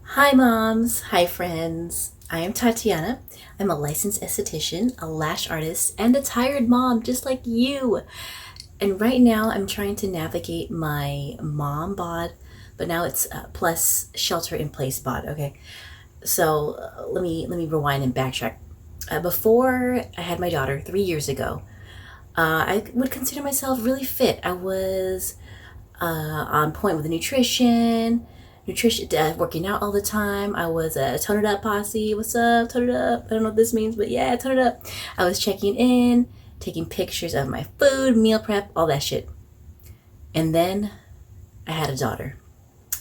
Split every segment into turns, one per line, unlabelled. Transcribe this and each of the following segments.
Hi, moms. Hi, friends. I am Tatiana. I'm a licensed esthetician, a lash artist, and a tired mom just like you. And right now, I'm trying to navigate my mom bod, but now it's plus shelter in place bod. Okay, so let me rewind and backtrack. Before I had my daughter 3 years ago, I would consider myself really fit. I was on point with the nutrition, working out all the time. I was a tone it up posse. What's up, tone it up? I don't know what this means, but yeah, tone it up. I was checking in, taking pictures of my food, meal prep, all that shit. And then I had a daughter.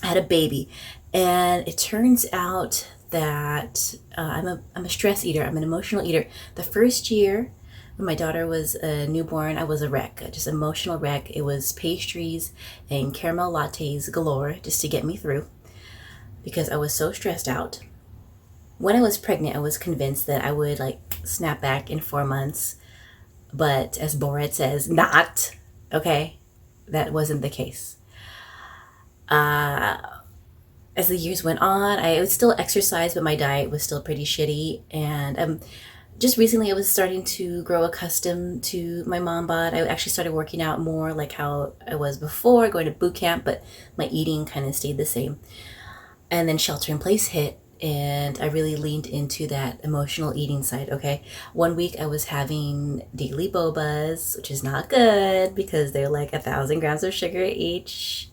I had a baby, and it turns out that I'm a stress eater. I'm an emotional eater. The first year when my daughter was a newborn, I was a wreck, just an emotional wreck. It was pastries and caramel lattes galore just to get me through because I was so stressed out. When I was pregnant, I was convinced that I would like snap back in 4 months, but as Borat says, not. Okay, that wasn't the case. As the years went on, I would still exercise, but my diet was still pretty shitty. And just recently, I was starting to grow accustomed to my mom bod. I actually started working out more like how I was before, going to boot camp, but my eating kind of stayed the same. And then shelter in place hit, and I really leaned into that emotional eating side. Okay, one week I was having daily bobas, which is not good because they're like 1,000 grams of sugar each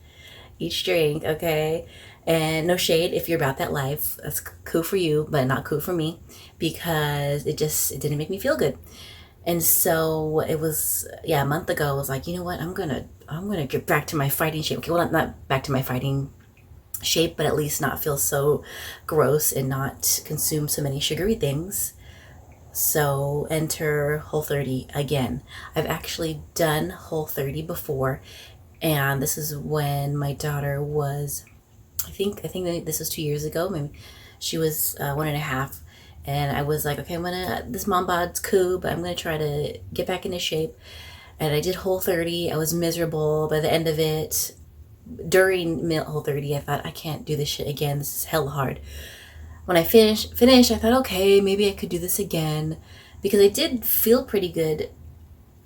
drink. Okay, and no shade if you're about that life, that's cool for you, but not cool for me because it didn't make me feel good. And so it was, yeah, a month ago I was like, you know what, I'm gonna get back to my fighting shape. Okay, well, not back to my fighting shape, but at least not feel so gross and not consume so many sugary things. So enter Whole 30 again. I've actually done Whole 30 before, and this is when my daughter was, I think that this was 2 years ago. Maybe she was 1.5, and I was like, okay, this mom bod's cool, but I'm gonna try to get back into shape. And I did Whole 30. I was miserable by the end of it. During Whole 30, I thought I can't do this shit again. This is hell hard. When I finished, I thought, okay, maybe I could do this again because I did feel pretty good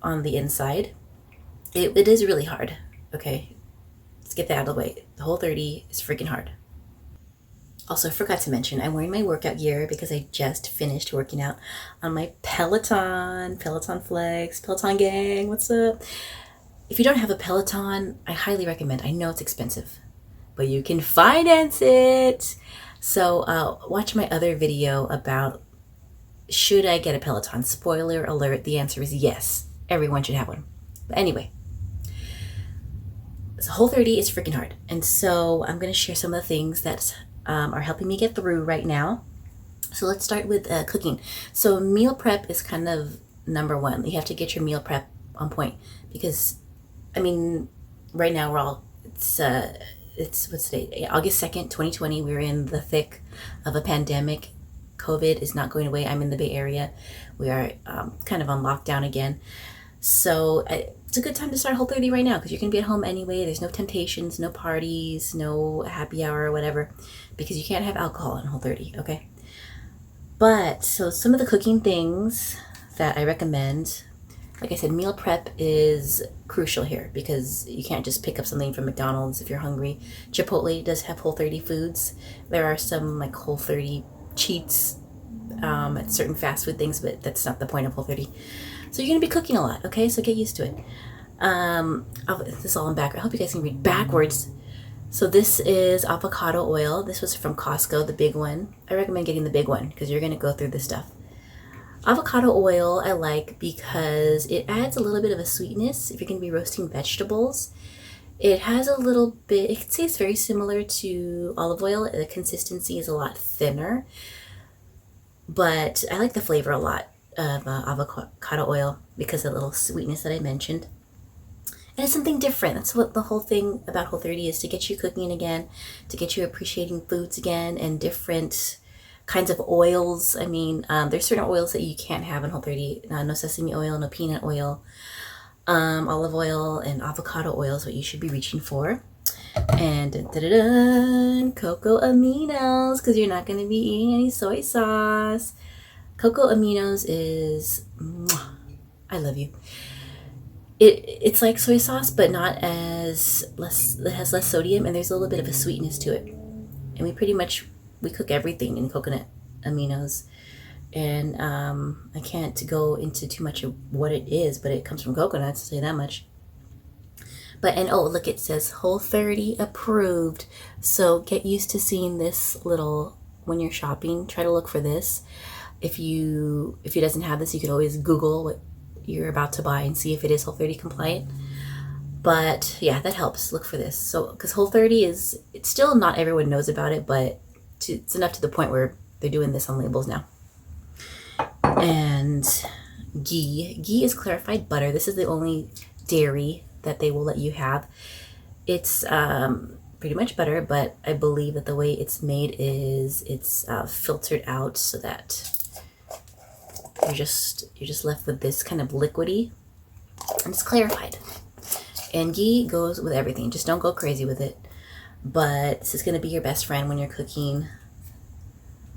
on the inside. It is really hard. Okay, let's get that out of the way. The Whole 30 is freaking hard. Also, I forgot to mention, I'm wearing my workout gear because I just finished working out on my Peloton Flex, Peloton gang. What's up? If you don't have a Peloton, I highly recommend. I know it's expensive, but you can finance it. So watch my other video about should I get a Peloton. Spoiler alert, the answer is yes. Everyone should have one. But anyway, so Whole 30 is freaking hard. And so I'm going to share some of the things that are helping me get through right now. So let's start with cooking. So meal prep is kind of number one. You have to get your meal prep on point because, I mean, right now it's what's today? August 2nd, 2020. We're in the thick of a pandemic. COVID is not going away. I'm in the Bay Area. We are kind of on lockdown again. So it's a good time to start Whole 30 right now because you're going to be at home anyway. There's no temptations, no parties, no happy hour or whatever because you can't have alcohol in Whole 30, okay? But so some of the cooking things that I recommend, like I said, meal prep is crucial here because you can't just pick up something from McDonald's if you're hungry. Chipotle does have Whole 30 foods. There are some like Whole 30 cheats at certain fast food things, but that's not the point of Whole 30. So you're going to be cooking a lot, okay? So get used to it. This is all in backwards. I hope you guys can read backwards. So this is avocado oil. This was from Costco, the big one. I recommend getting the big one because you're going to go through this stuff. Avocado oil I like because it adds a little bit of a sweetness if you're going to be roasting vegetables. It has a little bit, it tastes very similar to olive oil. The consistency is a lot thinner, but I like the flavor a lot of avocado oil because of the little sweetness that I mentioned. And it's something different. That's what the whole thing about Whole 30 is, to get you cooking again, to get you appreciating foods again and different kinds of oils. I mean, there's certain oils that you can't have in Whole 30. No sesame oil, no peanut oil, olive oil, and avocado oil is what you should be reaching for. And cocoa aminos, because you're not going to be eating any soy sauce. Cocoa aminos is, I love you. It's like soy sauce, but not as less. It has less sodium, and there's a little bit of a sweetness to it. And we cook everything in coconut aminos. And I can't go into too much of what it is, but it comes from coconuts, I'll say that much. But, and oh, look, it says Whole30 approved. So get used to seeing this little, when you're shopping, try to look for this. If it doesn't have this, you can always Google what you're about to buy and see if it is Whole30 compliant. But yeah, that helps. Look for this. So, because Whole30 it's still not everyone knows about it, but it's enough to the point where they're doing this on labels now. And ghee. Ghee is clarified butter. This is the only dairy that they will let you have. It's pretty much butter, but I believe that the way it's made is it's filtered out so that you're just left with this kind of liquidy, and it's clarified. And ghee goes with everything. Just don't go crazy with it. But this is going to be your best friend when you're cooking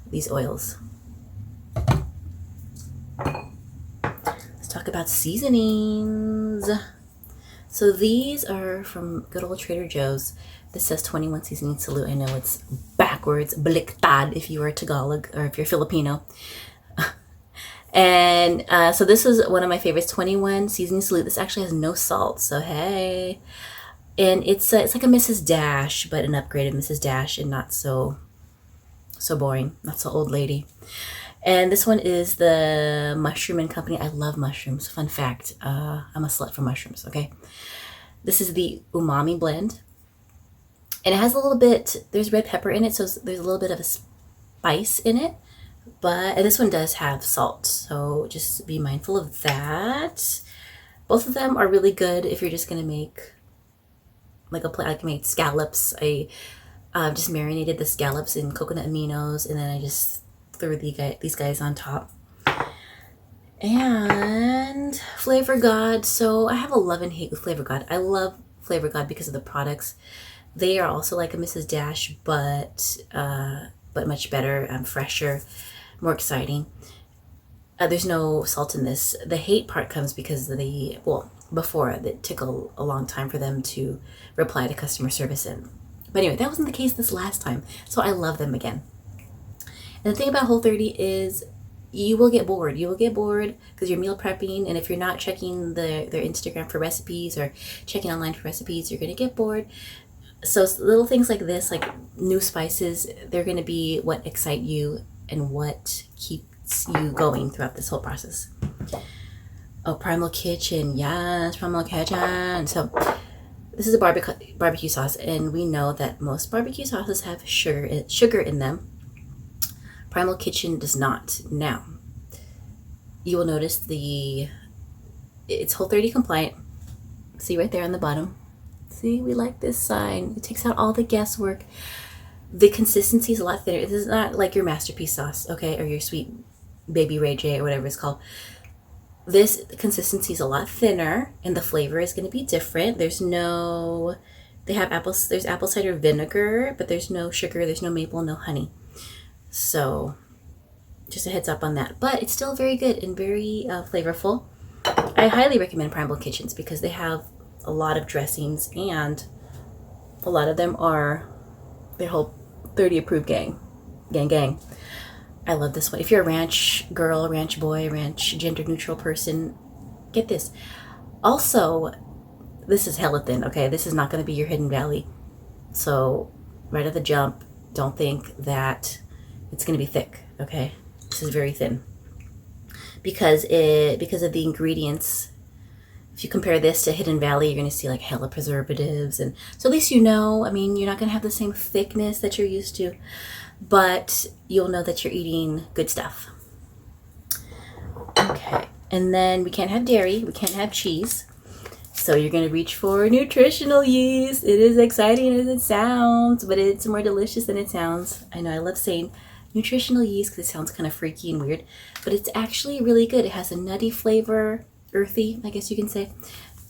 these oils. Let's talk about seasonings. So these are from good old Trader Joe's. This says 21 seasoning salute. I know it's backwards, baliktad if you are Tagalog or if you're Filipino. And so this is one of my favorites, 21 seasoning salute. This actually has no salt, so hey. And it's like a Mrs. Dash, but an upgraded Mrs. Dash, and not so boring, not so old lady. And this one is the Mushroom and Company. I love mushrooms. Fun fact, I'm a slut for mushrooms, okay? This is the umami blend. And it has a little bit, there's red pepper in it, so there's a little bit of a spice in it. But this one does have salt, so just be mindful of that. Both of them are really good if you're just going to make like I made scallops. I just marinated the scallops in coconut aminos, and then I just threw these guys on top. And Flavor God. So I have a love and hate with Flavor God. I love Flavor God because of the products. They are also like a Mrs. Dash, but much better, fresher, more exciting. There's no salt in this. The hate part comes because before it took a long time for them to reply to customer service but anyway, that wasn't the case this last time, so I love them again. And the thing about Whole30 is you will get bored. You will get bored because you're meal prepping, and if you're not checking their Instagram for recipes or checking online for recipes, you're going to get bored. So little things like this, like new spices, they're going to be what excite you and what keeps you going throughout this whole process. Oh, Primal Kitchen. Yes, Primal Kitchen. So this is a barbecue sauce, and we know that most barbecue sauces have sugar in them. Primal Kitchen does not. Now, you will notice it's Whole30 compliant. See right there on the bottom. See, we like this sign. It takes out all the guesswork. The consistency is a lot thinner. This is not like your Masterpiece sauce, okay, or your Sweet Baby Ray J or whatever it's called. This consistency is a lot thinner, and the flavor is going to be different. There's apple cider vinegar, but there's no sugar, there's no maple, no honey. So just a heads up on that. But it's still very good and very flavorful. I highly recommend Primal Kitchens because they have a lot of dressings, and a lot of them are their Whole30 approved gang. I love this one. If you're a ranch girl, ranch boy, ranch gender neutral person, get this. Also, this is hella thin, okay? This is not going to be your Hidden Valley. So right at the jump, don't think that it's going to be thick, okay? This is very thin. Because of the ingredients. If you compare this to Hidden Valley, you're going to see like hella preservatives. And so at least you're not going to have the same thickness that you're used to, but you'll know that you're eating good stuff. Okay. And then we can't have dairy. We can't have cheese. So you're going to reach for nutritional yeast. It is exciting as it sounds, but it's more delicious than it sounds. I know I love saying nutritional yeast because it sounds kind of freaky and weird, but it's actually really good. It has a nutty flavor. Earthy, I guess you can say,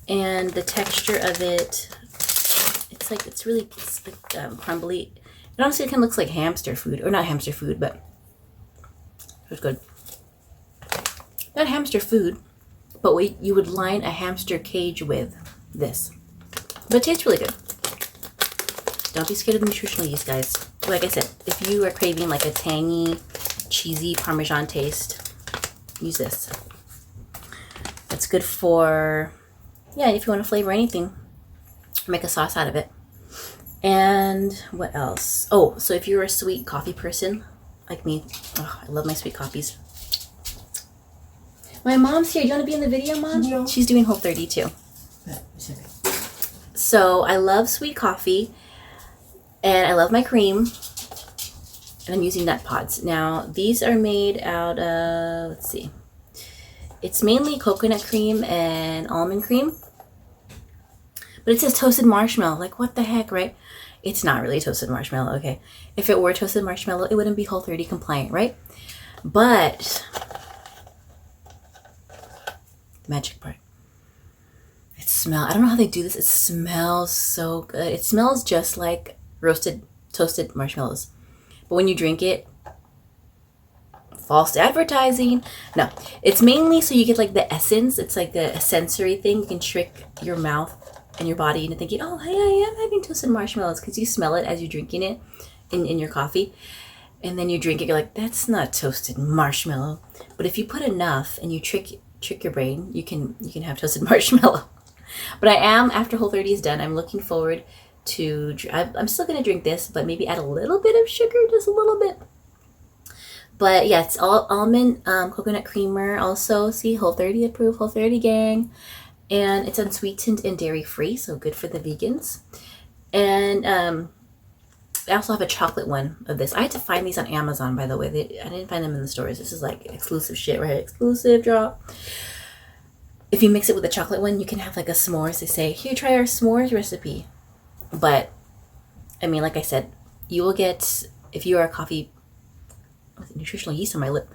and the texture of it's it's really crumbly. It honestly kind of looks like hamster food, or not hamster food, but it's good. Not hamster food, but you would line a hamster cage with this. But it tastes really good. Don't be scared of nutritional yeast, guys. Like I said, if you are craving like a tangy, cheesy Parmesan taste, use this. It's good for, yeah, if you want to flavor anything, make a sauce out of it. And what else? Oh, so if you're a sweet coffee person like me, oh, I love my sweet coffees. My mom's here. Do you want to be in the video, Mom?
Yeah.
She's doing Whole30 too. So I love sweet coffee, and I love my cream, and I'm using nut pods. Now, these are made out of, let's see, it's mainly coconut cream and almond cream, but it says toasted marshmallow. Like, what the heck, right? It's not really toasted marshmallow, okay? If it were toasted marshmallow, it wouldn't be Whole30 compliant, right? But the magic part. I don't know how they do this. It smells so good. It smells just like toasted marshmallows. But when you drink it, false advertising. No, it's mainly so you get like the essence. It's like a sensory thing. You can trick your mouth and your body into thinking, oh, hey, I am having toasted marshmallows, because you smell it as you're drinking it in your coffee. And then you drink it, you're like, that's not toasted marshmallow. But if you put enough and you trick your brain, you can have toasted marshmallow. But I am, after Whole30 is done, I'm looking forward to, I'm still going to drink this, but maybe add a little bit of sugar, just a little bit. But yeah, it's all almond coconut creamer. Also, see, Whole30 approved, Whole30 gang. And it's unsweetened and dairy free, so good for the vegans. And I also have a chocolate one of this. I had to find these on Amazon, by the way. I didn't find them in the stores. This is like exclusive shit, right? Exclusive drop. If you mix it with the chocolate one, you can have like a s'mores. They say, here, try our s'mores recipe. But, I mean, like I said, you will get, if you are a coffee, nutritional yeast on my lip,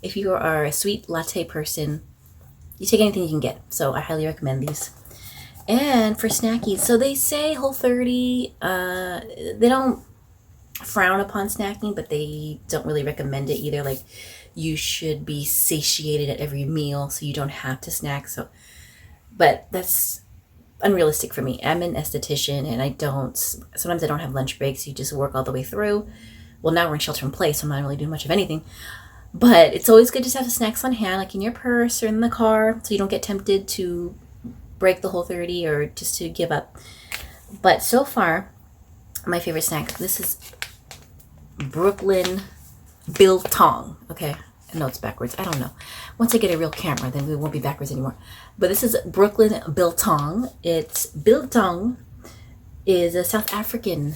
if you are a sweet latte person, you take anything you can get. So I highly recommend these. And for snackies, so they say Whole30, they don't frown upon snacking, but they don't really recommend it either. Like, you should be satiated at every meal, so you don't have to snack. So, but that's unrealistic for me. I'm an esthetician, and sometimes I don't have lunch breaks. You just work all the way through. Well, now we're in shelter in place, so I'm not really doing much of anything. But it's always good just to have the snacks on hand, like in your purse or in the car, so you don't get tempted to break the Whole30 or just to give up. But so far, my favorite snack, this is Brooklyn Biltong. Okay, I know it's backwards. I don't know. Once I get a real camera, then we won't be backwards anymore. But this is Brooklyn Biltong. Biltong is a South African,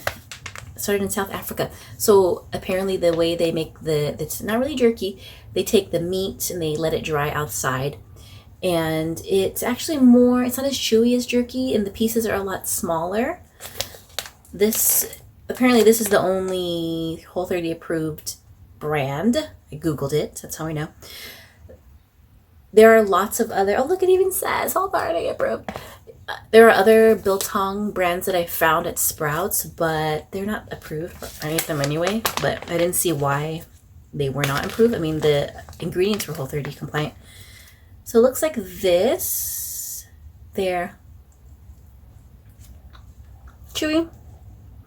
started in South Africa. So apparently the way they make it's not really jerky. They take the meat and they let it dry outside. And it's actually it's not as chewy as jerky, and the pieces are a lot smaller. Apparently this is the only Whole30 approved brand. I Googled it, that's how I know. There are lots of other, oh look, it even says Whole30 approved. There are other Biltong brands that I found at Sprouts, but they're not approved. I ate them anyway, but I didn't see why they were not approved. I mean, the ingredients were Whole30 compliant. So it looks like this. They're chewy,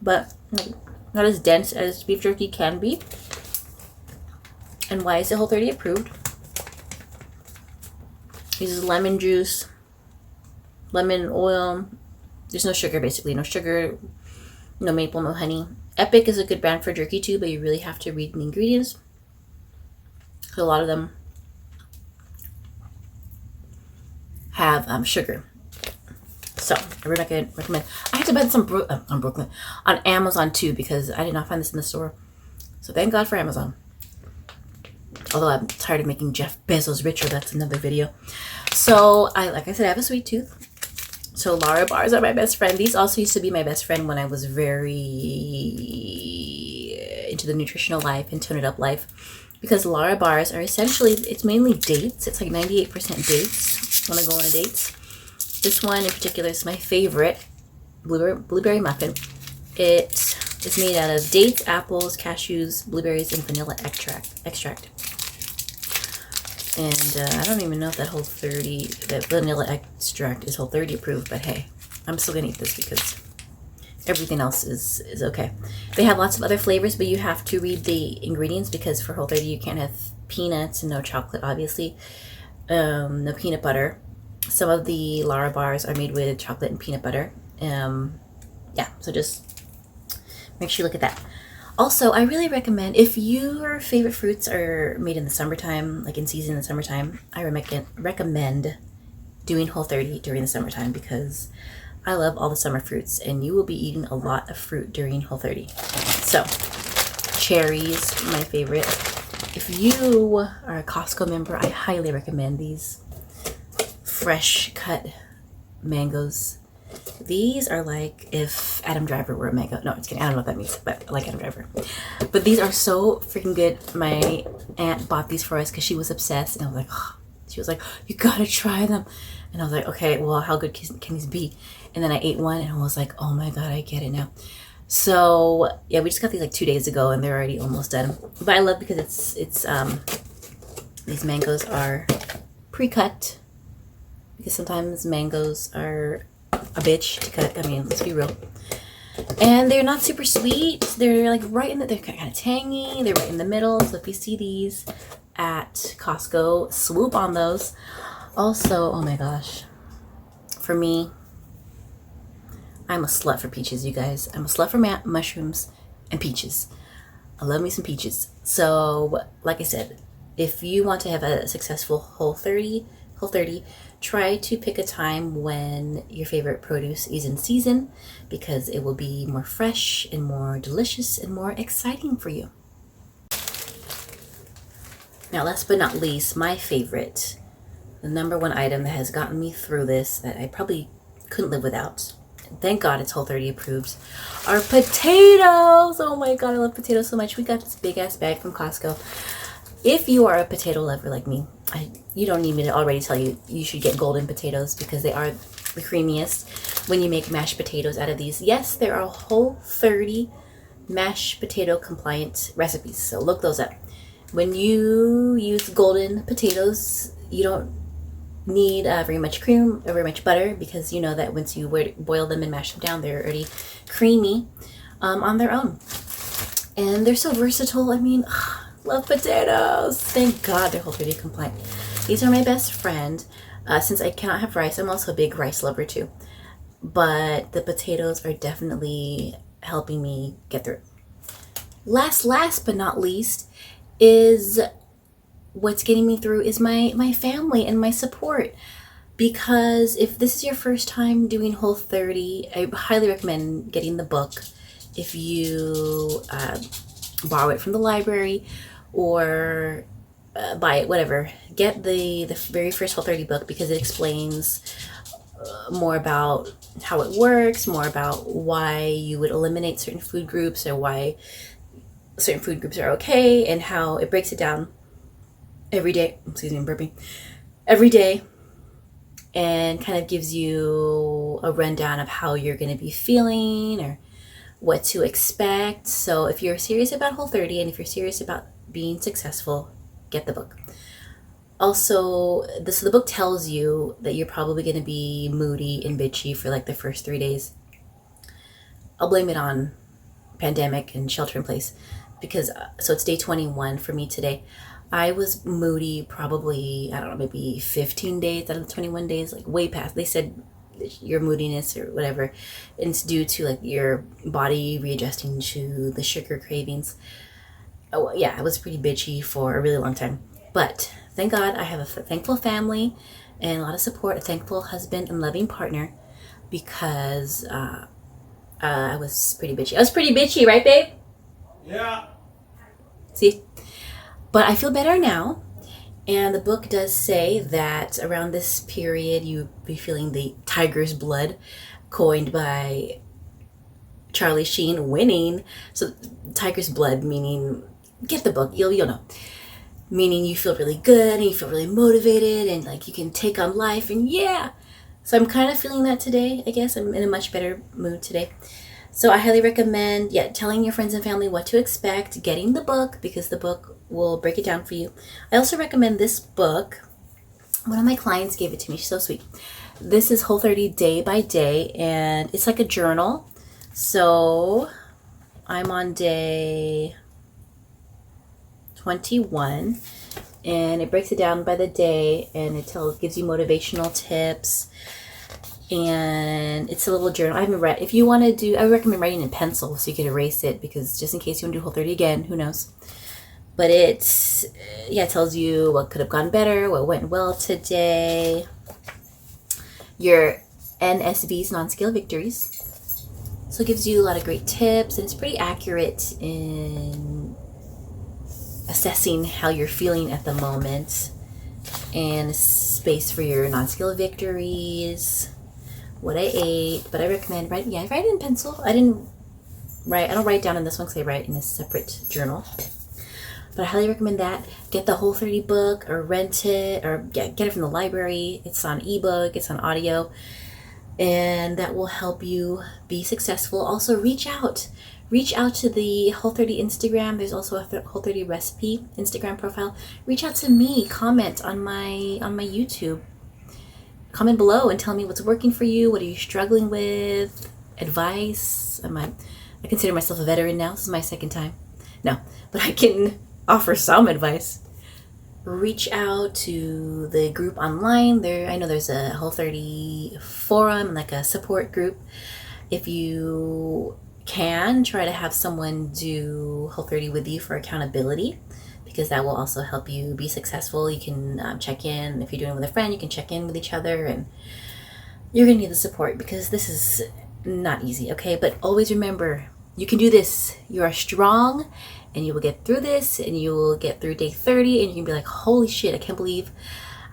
but not as dense as beef jerky can be. And why is it Whole30 approved? Uses lemon juice, lemon oil. There's no sugar, basically. No sugar, no maple, no honey. Epic is a good brand for jerky too, but you really have to read the ingredients. So a lot of them have sugar. So I recommend. I had to buy this on Amazon too, because I did not find this in the store. So thank God for Amazon. Although I'm tired of making Jeff Bezos richer. That's another video. So like I said, I have a sweet tooth. So Larabars are my best friend. These also used to be my best friend when I was very into the nutritional life and tone it up life. Because Larabars are essentially, it's mainly dates. It's like 98% dates when I go on a dates. This one in particular is my favorite. blueberry muffin. It is made out of dates, apples, cashews, blueberries, and vanilla extract. And I don't even know if that vanilla extract is Whole30 approved, but hey, I'm still gonna eat this because everything else is okay. They have lots of other flavors, but you have to read the ingredients because for Whole30 you can't have peanuts and no chocolate, obviously. No peanut butter. Some of the Lara bars are made with chocolate and peanut butter. Yeah, so just make sure you look at that. Also, I really recommend, if your favorite fruits are made in the summertime, like in season in the summertime, I recommend doing Whole30 during the summertime because I love all the summer fruits and you will be eating a lot of fruit during Whole30. So, cherries, my favorite. If you are a Costco member, I highly recommend these fresh cut mangoes. These are like if Adam Driver were a mango. No, I'm just kidding. I don't know what that means, but I like Adam Driver. But these are so freaking good. My aunt bought these for us because she was obsessed. And I was like, oh. She was like, you gotta try them. And I was like, okay, well, how good can these be? And then I ate one and I was like, oh my God, I get it now. So yeah, we just got these like 2 days ago and they're already almost done. But I love because it's these mangoes are pre-cut because sometimes mangoes are a bitch to cut. I mean, let's be real. And they're not super sweet. They're like they're kind of tangy. They're right in the middle. So if you see these at Costco, swoop on those. Also, oh my gosh, for me, I'm a slut for peaches, you guys. I'm a slut for mushrooms and peaches. I love me some peaches. So, like I said, if you want to have a successful Whole30, try to pick a time when your favorite produce is in season because it will be more fresh and more delicious and more exciting for you. Now, last but not least, my favorite, the number one item that has gotten me through this that I probably couldn't live without. Thank God it's Whole30 approved. Are potatoes. Oh my God, I love potatoes so much. We got this big ass bag from Costco. If you are a potato lover like me, you don't need me to already tell you you should get golden potatoes because they are the creamiest when you make mashed potatoes out of these. Yes, there are Whole30 mashed potato compliant recipes, so look those up. When you use golden potatoes, you don't need very much cream or very much butter because you know that once you boil them and mash them down, they're already creamy on their own. And they're so versatile. I mean, love potatoes. Thank God they're Whole30 compliant. These are my best friend. Since I cannot have rice, I'm also a big rice lover too. But the potatoes are definitely helping me get through it. Last but not least is what's getting me through is my family and my support. Because if this is your first time doing Whole30, I highly recommend getting the book. If you borrow it from the library or buy it, whatever, get the very first Whole30 book because it explains more about how it works, more about why you would eliminate certain food groups or why certain food groups are okay, and how it breaks it down every day. Excuse me, I'm burping. Every day, and kind of gives you a rundown of how you're going to be feeling or what to expect. So if you're serious about Whole30 and if you're serious about being successful, get the book. Also, the book tells you that you're probably going to be moody and bitchy for like the first 3 days. I'll blame it on pandemic and shelter in place because, so it's day 21 for me today. I was moody probably, I don't know, maybe 15 days out of the 21 days, like way past. They said your moodiness or whatever, and it's due to like your body readjusting to the sugar cravings. Oh yeah, I was pretty bitchy for a really long time. But thank God I have a thankful family and a lot of support, a thankful husband and loving partner because I was pretty bitchy. I was pretty bitchy, right, babe?
Yeah.
See? But I feel better now. And the book does say that around this period, you'll be feeling the tiger's blood, coined by Charlie Sheen, winning. So tiger's blood, meaning, get the book, you'll know. Meaning you feel really good and you feel really motivated and like you can take on life and yeah. So I'm kind of feeling that today, I guess. I'm in a much better mood today. So I highly recommend, yeah, telling your friends and family what to expect, getting the book because the book will break it down for you. I also recommend this book. One of my clients gave it to me. She's so sweet. This is Whole30 Day by Day, and it's like a journal. So I'm on day 21, and it breaks it down by the day, and gives you motivational tips. And it's a little journal. I haven't read. If you want to do, I recommend writing in pencil so you can erase it, because just in case you want to do Whole30 again, who knows. But it tells you what could have gone better, what went well today, your NSVs, non-scale victories. So it gives you a lot of great tips, and it's pretty accurate in assessing how you're feeling at the moment, and space for your non-scale victories, what I ate. But I recommend write it in pencil. I don't write down in this one because I write in a separate journal. But I highly recommend that. Get the Whole30 book, or rent it, or get it from the library. It's on ebook, it's on audio, and that will help you be successful. Also, reach out to the Whole30 Instagram. There's also a Whole30 recipe Instagram profile. Reach out to me. Comment on my YouTube. Comment below and tell me what's working for you. What are you struggling with? Advice. I consider myself a veteran now. This is my second time. No, but I can offer some advice. Reach out to the group online. I know there's a Whole30 forum, like a support group. If you can, try to have someone do Whole30 with you for accountability, because that will also help you be successful. You can check in. If you're doing it with a friend, you can check in with each other, and you're going to need the support because this is not easy, okay? But always remember, you can do this. You are strong, and you will get through this, and you will get through day 30, and you can be like, holy shit, I can't believe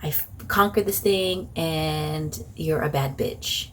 I've conquered this thing, and you're a bad bitch.